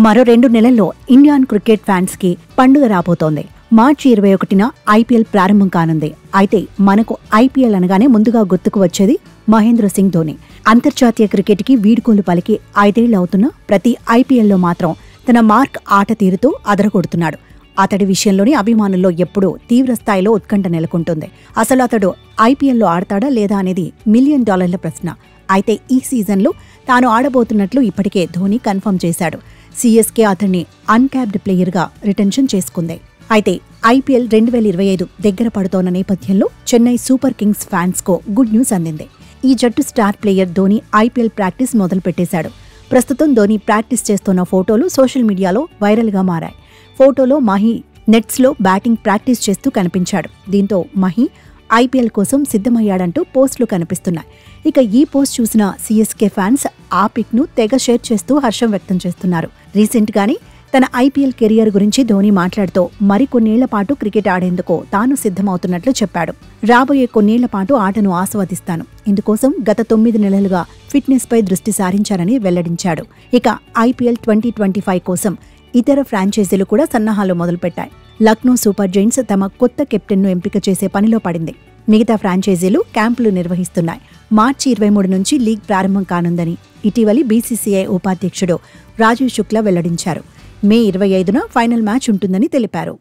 మరో 2 నెలల్లో Indian cricket fans కి పండుగ రాబోతోంది. మార్చి 21న ఐపీఎల్ ప్రారంభం కానుంది. అయితే మనకు ఐపీఎల్ అనగానే ముందుగా గుర్తుకు వచ్చేది మహేంద్ర సింగ్ ధోని. అంతర్జాతీయ క్రికెట్ కి వీడ్కోలు పలికి 5 ఏళ్లు అవుతున్నా ప్రతి ఐపీఎల్లో మాత్రం తన మార్క్ ఆట తీరుతూ అదరగొడుతున్నాడు. అతడి విషయంలోని అభిమానుల్లో ఎప్పుడూ తీవ్ర స్థాయిలో ఉత్కంఠ నెలకొంటుంది. అసలు అతడు ఐపీఎల్లో ఆడతాడా లేదా అనేది $1 మిలియన్ ప్రశ్న. అయితే ఈ సీజన్లో తాను ఆడబోతున్నట్లు ఇప్పటికే ధోని కన్ఫర్మ్ చేశాడు. సీఎస్కే అతన్ని అన్క్యాప్డ్ ప్లేయర్గా రిటెన్షన్ చేసుకుంది. అయితే ఐపీఎల్ 2025 దగ్గర పడుతోన్న నేపథ్యంలో చెన్నై సూపర్ కింగ్స్ ఫ్యాన్స్కు గుడ్ న్యూస్ అందింది. ఈ జట్టు star player Dhoni IPL practice మొదలుపెట్టేశాడు. ప్రస్తుతం ధోని ప్రాక్టీస్ చేస్తున్న ఫోటోలు సోషల్ మీడియాలో వైరల్గా మారాయి. ఫోటోలో మహీ నెట్స్లో బ్యాటింగ్ ప్రాక్టీస్ చేస్తూ కనిపించాడు. దీంతో మహీ ఐపీఎల్ కోసం సిద్ధమయ్యాడంటూ పోస్టులు కనిపిస్తున్నాయి. ఇక ఈ పోస్ట్ చూసిన సీఎస్కే ఫ్యాన్స్ ఆ పిక్ను తెగ షేర్ చేస్తూ హర్షం వ్యక్తం చేస్తున్నారు. రీసెంట్గానే తన ఐపీఎల్ కెరియర్ గురించి ధోని మాట్లాడుతూ మరికొన్నేళ్ల పాటు క్రికెట్ ఆడేందుకు తాను సిద్ధమవుతున్నట్లు చెప్పాడు. రాబోయే కొన్నేళ్ల పాటు ఆటను ఆస్వాదిస్తాను. ఇందుకోసం గత 9 నెలలుగా ఫిట్నెస్ పై దృష్టి సారించారని వెల్లడించాడు. ఇక ఐపీఎల్ 2025 కోసం ఇతర ఫ్రాంచైజీలు కూడా సన్నాహాలు మొదలుపెట్టాయి. లక్నో సూపర్ జైంట్స్ తమ కొత్త కెప్టెన్ను ఎంపిక చేసే పనిలో పడింది. మిగతా ఫ్రాంచైజీలు క్యాంపులు నిర్వహిస్తున్నాయి. మార్చి 23 నుంచి లీగ్ ప్రారంభం కానుందని ఇటీవలి బీసీసీఐ ఉపాధ్యక్షుడు రాజీవ్ శుక్లా వెల్లడించారు. మే 25న ఫైనల్ మ్యాచ్ ఉంటుందని తెలిపారు.